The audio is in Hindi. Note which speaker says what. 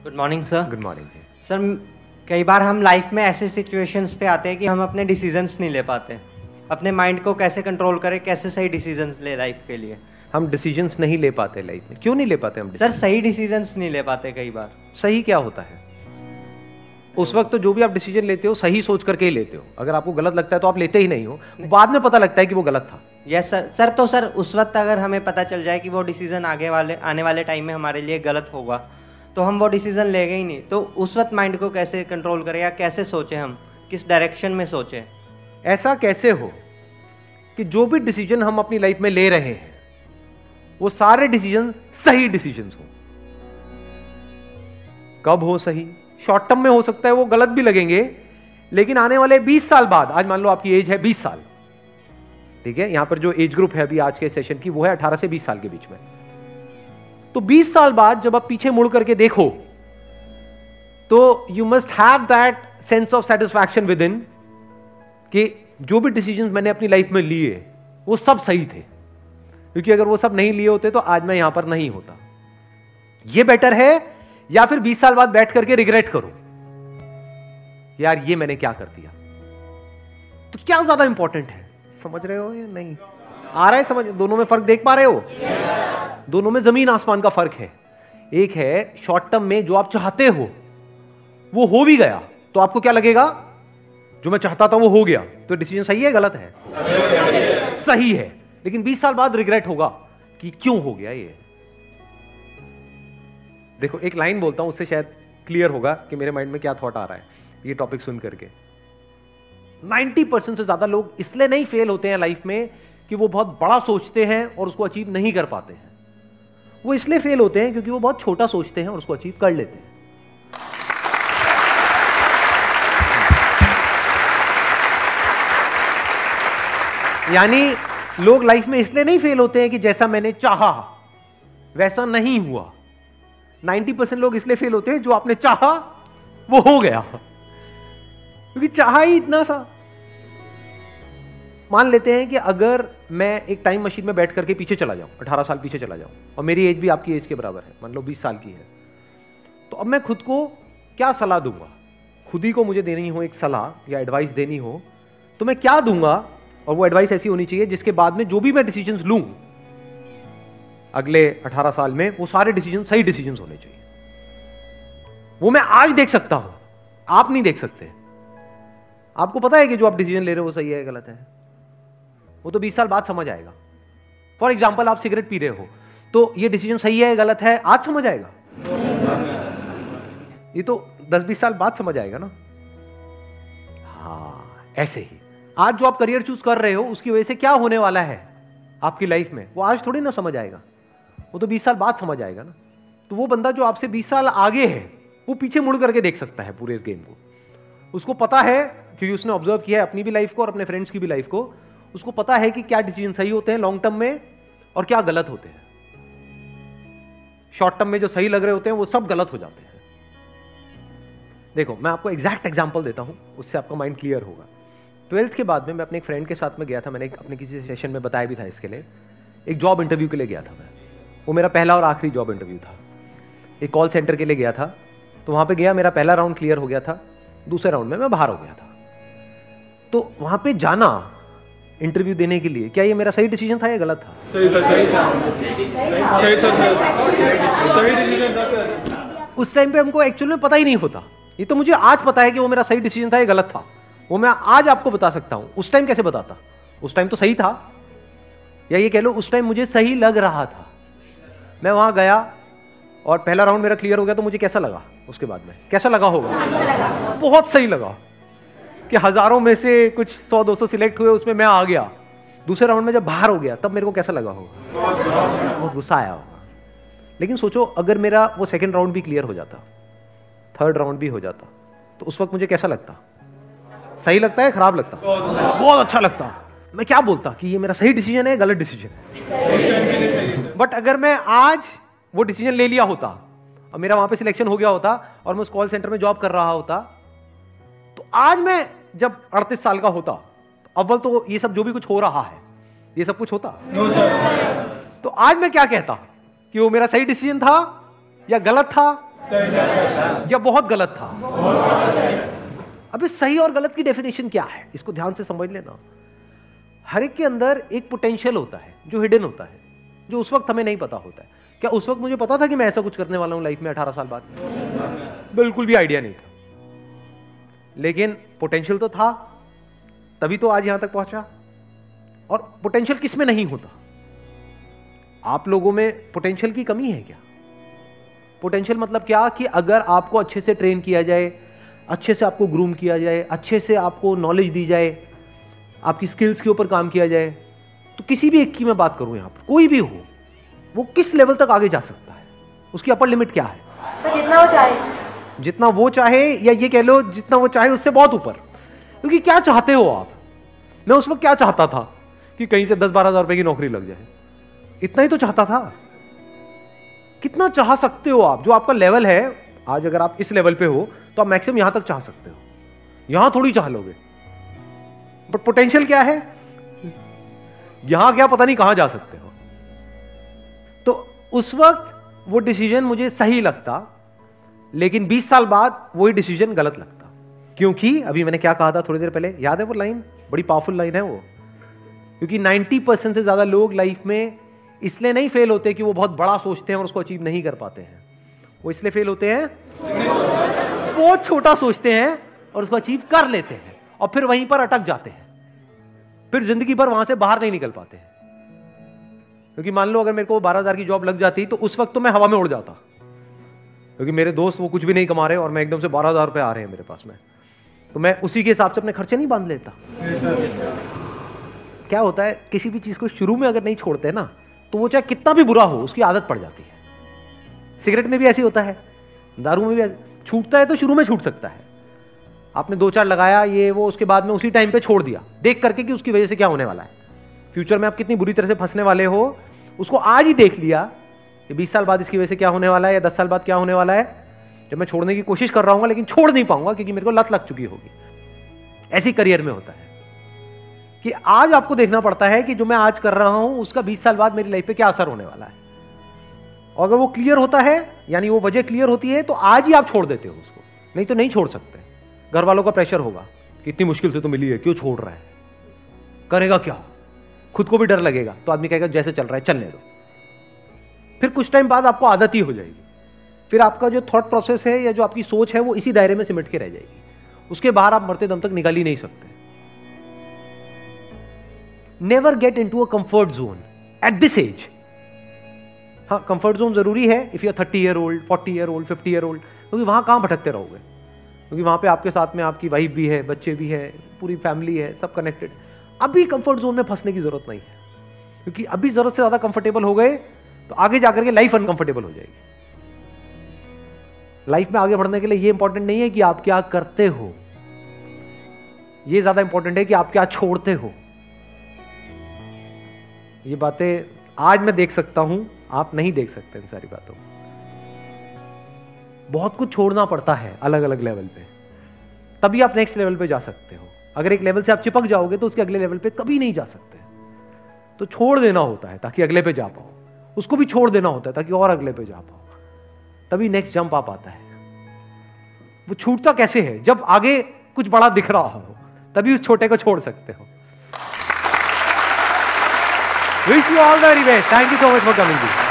Speaker 1: Good morning sir.
Speaker 2: Good morning
Speaker 1: sir, कई बार हम लाइफ में ऐसे सिचुएशंस पे आते हैं कि हम अपने डिसीजंस नहीं ले पाते। अपने माइंड को कैसे कंट्रोल करें, कैसे सही डिसीजंस ले लाइफ के लिए?
Speaker 2: हम डिसीजंस नहीं ले पाते लाइफ में। क्यों नहीं ले पाते हम?
Speaker 1: सर, सही डिसीजंस नहीं ले पाते कई बार।
Speaker 2: सही क्या होता है? उस वक्त तो जो भी आप डिसीजन लेते हो सही सोच करके ही लेते हो। अगर आपको गलत लगता है तो आप लेते ही नहीं हो, बाद में पता लगता है कि वो गलत था।
Speaker 1: Yes sir. सर उस वक्त अगर हमें पता चल जाए कि वो डिसीजन आने वाले टाइम में हमारे लिए गलत होगा तो हम वो डिसीजन लेंगे ही नहीं। तो उस वक्त माइंड को कैसे कंट्रोल करें या कैसे सोचें, हम किस डायरेक्शन में सोचें?
Speaker 2: ऐसा कैसे हो कि जो भी डिसीजन हम अपनी लाइफ में ले रहे हैं वो सारे डिसीजन सही डिसीजंस हो। कब हो सही? शॉर्ट टर्म में हो सकता है वो गलत भी लगेंगे, लेकिन आने वाले 20 साल बाद, आज मान लो आपकी एज है 20 साल, ठीक है, यहां पर जो एज ग्रुप है अभी आज के सेशन की वो है 18 से 20 साल के बीच में। तो 20 साल बाद जब आप पीछे मुड़ करके देखो तो you must have that sense of satisfaction with in कि जो भी डिसीजन मैंने अपनी लाइफ में लिए वो सब सही थे, क्योंकि अगर वो सब नहीं लिए होते तो आज मैं यहां पर नहीं होता। ये बेटर है या फिर 20 साल बाद बैठ करके रिग्रेट करो यार ये मैंने क्या कर दिया? तो क्या ज्यादा इंपॉर्टेंट है? समझ रहे हो या नहीं? आ रहा है समझ? दोनों में फर्क देख पा रहे हो? दोनों में जमीन आसमान का फर्क है। एक है शॉर्ट टर्म में जो आप चाहते हो वो हो भी गया तो आपको क्या लगेगा? जो मैं चाहता था वो हो गया, तो डिसीजन सही है गलत है? सही है। लेकिन 20 साल बाद रिग्रेट होगा कि क्यों हो गया ये। देखो एक लाइन बोलता हूं, उससे शायद क्लियर होगा कि मेरे माइंड में क्या थॉट आ रहा है ये टॉपिक सुन करके। 90% से ज्यादा लोग इसलिए नहीं फेल होते हैं लाइफ में कि वो बहुत बड़ा सोचते हैं और उसको अचीव नहीं कर पाते हैं। वो इसलिए फेल होते हैं क्योंकि वो बहुत छोटा सोचते हैं और उसको अचीव कर लेते हैं। यानी लोग लाइफ में इसलिए नहीं फेल होते हैं कि जैसा मैंने चाहा वैसा नहीं हुआ। 90% लोग इसलिए फेल होते हैं जो आपने चाहा वो हो गया, क्योंकि चाहा ही इतना सा। मान लेते हैं कि अगर मैं एक टाइम मशीन में बैठ करके पीछे चला जाऊं, 18 साल पीछे चला जाऊं, और मेरी एज भी आपकी एज के बराबर है, मान लो 20 साल की है, तो अब मैं खुद को क्या सलाह दूंगा? खुद ही को मुझे देनी हो एक सलाह या एडवाइस देनी हो तो मैं क्या दूंगा? और वो एडवाइस ऐसी होनी चाहिए जिसके बाद में जो भी मैं डिसीजंस लूं अगले 18 साल में वो सारे डिसीजन सही डिसीजंस होने चाहिए। वो मैं आज देख सकता हूं, आप नहीं देख सकते। आपको पता है कि जो आप डिसीजन ले रहे हो वो सही है गलत है, वो तो 20 साल बाद समझ आएगा। फॉर एग्जाम्पल आप सिगरेट पी रहे हो तो ये डिसीजन सही है गलत है आज समझ आएगा? ये तो 10-20 साल बाद समझ आएगा ना। हाँ, ऐसे ही आज जो आप करियर चूज कर रहे हो उसकी वजह से क्या होने वाला है आपकी लाइफ में वो आज थोड़ी ना समझ आएगा, वो तो 20 साल बाद समझ आएगा ना। तो वो बंदा जो आपसे 20 साल आगे है वो पीछे मुड़ करके देख सकता है पूरे इस गेम को। उसको पता है, क्योंकि उसने ऑब्जर्व किया है अपनी भी लाइफ को और अपने फ्रेंड्स की भी लाइफ को। उसको पता है कि क्या डिसीजन सही होते हैं लॉन्ग टर्म में और क्या गलत होते हैं। शॉर्ट टर्म में जो सही लग रहे होते हैं वो सब गलत हो जाते हैं। देखो मैं आपको एग्जैक्ट एग्जांपल देता हूं, उससे आपका माइंड क्लियर होगा। 12th के बाद में मैं अपने एक फ्रेंड के साथ में गया था, मैंने अपने किसी सेशन में बताया भी था इसके लिए। एक जॉब इंटरव्यू के लिए गया था मैं, वो मेरा पहला और आखिरी जॉब इंटरव्यू था। एक कॉल सेंटर के लिए गया था, तो वहां पे गया, मेरा पहला राउंड क्लियर हो गया था, दूसरे राउंड में मैं बाहर हो गया था। तो वहां पे जाना इंटरव्यू देने के लिए, क्या ये मेरा सही डिसीजन था या गलत था?
Speaker 3: सही था, सही था, सही था सर, सही डिसीजन था सर।
Speaker 2: उस टाइम पे हमको एक्चुअल में पता ही नहीं होता। ये तो मुझे आज पता है कि वो मेरा सही डिसीजन था या गलत था, वो मैं आज आपको बता सकता हूं। उस टाइम कैसे बताता? उस टाइम तो सही था, या ये कह लो उस टाइम मुझे सही लग रहा था। मैं वहां गया और पहला राउंड मेरा क्लियर हो गया, तो मुझे कैसा लगा? उसके बाद में कैसा लगा होगा? बहुत सही लगा कि हजारों में से कुछ 100-200 सिलेक्ट हुए, उसमें मैं आ गया। दूसरे राउंड में जब बाहर हो गया तब मेरे को कैसा लगा होगा? बहुत गुस्सा आया होगा। लेकिन सोचो अगर मेरा वो सेकंड राउंड भी क्लियर हो जाता, थर्ड राउंड भी हो जाता, तो उस वक्त मुझे कैसा लगता? सही लगता है खराब लगता? बहुत अच्छा लगता। मैं क्या बोलता कि ये मेरा सही डिसीजन है गलत डिसीजन है। बट अगर मैं आज वो डिसीजन ले लिया होता और मेरा वहां पे सिलेक्शन हो गया होता और मैं उस कॉल सेंटर में जॉब कर रहा होता, तो आज मैं जब 38 साल का होता, तो अव्वल तो ये सब जो भी कुछ हो रहा है ये सब कुछ होता। तो आज मैं क्या कहता कि वो मेरा सही डिसीजन था या गलत था? या बहुत गलत था? अब इस सही और गलत की डेफिनेशन क्या है, इसको ध्यान से समझ लेना। हर एक के अंदर एक पोटेंशियल होता है जो हिडन होता है, जो उस वक्त हमें नहीं पता होता है। क्या उस वक्त मुझे पता था कि मैं ऐसा कुछ करने वाला हूं लाइफ में 18 साल बाद? बिल्कुल भी आइडिया नहीं था, लेकिन पोटेंशियल तो था, तभी तो आज यहां तक पहुंचा। और पोटेंशियल किस में नहीं होता? आप लोगों में पोटेंशियल की कमी है क्या? पोटेंशियल मतलब क्या कि अगर आपको अच्छे से ट्रेन किया जाए, अच्छे से आपको ग्रूम किया जाए, अच्छे से आपको नॉलेज दी जाए, आपकी स्किल्स के ऊपर काम किया जाए, तो किसी भी एक की मैं बात करूं, यहां पर कोई भी हो, वो किस लेवल तक आगे जा सकता है? उसकी अपर लिमिट क्या है?
Speaker 4: सर जितना वो चाहे।
Speaker 2: जितना वो चाहे, या ये कह लो जितना वो चाहे उससे बहुत ऊपर। क्योंकि क्या चाहते हो आप? मैं उस वक्त क्या चाहता था कि कहीं से 10-12 हज़ार रुपए की नौकरी लग जाए, इतना ही तो चाहता था। कितना चाह सकते हो आप? जो आपका लेवल है आज, अगर आप इस लेवल पे हो तो आप मैक्सिमम यहां तक चाह सकते हो, यहां थोड़ी चाह लोगे। बट पोटेंशियल क्या है? यहां क्या पता नहीं कहां जा सकते हो। तो उस वक्त वो डिसीजन मुझे सही लगता, लेकिन 20 साल बाद वही डिसीजन गलत लगता। क्योंकि अभी मैंने क्या कहा था थोड़ी देर पहले, याद है वो लाइन? बड़ी पावरफुल लाइन है वो। क्योंकि 90% से ज्यादा लोग लाइफ में इसलिए नहीं फेल होते कि वो बहुत बड़ा सोचते हैं और उसको अचीव नहीं कर पाते हैं। वो इसलिए फेल होते हैं, वो छोटा सोचते हैं और उसको अचीव कर लेते हैं, और फिर वहीं पर अटक जाते हैं, फिर जिंदगी भर वहां से बाहर नहीं निकल पाते हैं। क्योंकि मान लो अगर मेरे को 12,000 की जॉब लग जाती तो उस वक्त तो मैं हवा में उड़ जाता, क्योंकि मेरे दोस्त वो कुछ भी नहीं कमा रहे और मैं एकदम से 12,000 रुपए आ रहे हैं मेरे पास में, तो मैं उसी के हिसाब से अपने खर्चे नहीं बांध लेता। क्या होता है, किसी भी चीज को शुरू में अगर नहीं छोड़ते ना, तो वो चाहे कितना भी बुरा हो उसकी आदत पड़ जाती है। सिगरेट में भी ऐसी होता है, दारू में भी छूटता है तो शुरू में छूट सकता है, आपने 2-4 लगाया ये वो, उसके बाद में उसी टाइम पे छोड़ दिया, देख करके कि उसकी वजह से क्या होने वाला है, फ्यूचर में आप कितनी बुरी तरह से फंसने वाले हो, उसको आज ही देख लिया कि 20 साल बाद इसकी वजह से क्या होने वाला है, या 10 साल बाद क्या होने वाला है, जब मैं छोड़ने की कोशिश कर रहा हूँ लेकिन छोड़ नहीं पाऊंगा क्योंकि मेरे को लत लग चुकी होगी। ऐसी करियर में होता है कि आज आपको देखना पड़ता है कि जो मैं आज कर रहा हूं उसका 20 साल बाद मेरी लाइफ पे क्या असर होने वाला है। और अगर वो क्लियर होता है, यानी वो वजह क्लियर होती है, तो आज ही आप छोड़ देते हो उसको, नहीं तो नहीं छोड़ सकते। घर वालों का प्रेशर होगा कि इतनी मुश्किल से तो मिली है, क्यों छोड़ रहा है, करेगा क्या, खुद को भी डर लगेगा, तो आदमी कहेगा जैसे चल रहा है चलने दो। फिर कुछ टाइम बाद आपको आदत ही हो जाएगी, फिर आपका जो थॉट प्रोसेस है या जो आपकी सोच है वो इसी दायरे में सिमट के रह जाएगी, उसके बाहर आप मरते दम तक निकल ही नहीं सकते। Never get into a comfort zone at this age. हाँ, कंफर्ट जोन जरूरी है if you are 30 year old, 40 year old, 50 year old, क्योंकि वहां कहां भटकते रहोगे, क्योंकि वहां पे आपके साथ में आपकी वाइफ भी है, बच्चे भी है, पूरी फैमिली है, सब कनेक्टेड। अभी कंफर्ट जोन में फंसने की जरूरत नहीं है, क्योंकि अभी जरूरत से ज्यादा कंफर्टेबल हो गए तो आगे जाकर के लाइफ अनकंफर्टेबल हो जाएगी। लाइफ में आगे बढ़ने के लिए ये इंपॉर्टेंट नहीं है कि आप क्या करते हो, ये ज्यादा इंपॉर्टेंट है कि आप क्या छोड़ते हो। ये बातें आज मैं देख सकता हूं, आप नहीं देख सकते इन सारी बातों। बहुत कुछ छोड़ना पड़ता है अलग अलग लेवल पे, तभी आप नेक्स्ट लेवल पे जा सकते हो। अगर एक लेवल से आप चिपक जाओगे तो उसके अगले लेवल पे कभी नहीं जा सकते। तो छोड़ देना होता है ताकि अगले पे जा पाओ, उसको भी छोड़ देना होता है ताकि और अगले पे जा पाओ, तभी नेक्स्ट जंप आप आता है। वो छूटता कैसे है? जब आगे कुछ बड़ा दिख रहा हो, तभी उस छोटे को छोड़ सकते हो। Wish you all the very best. Thank you so much for coming.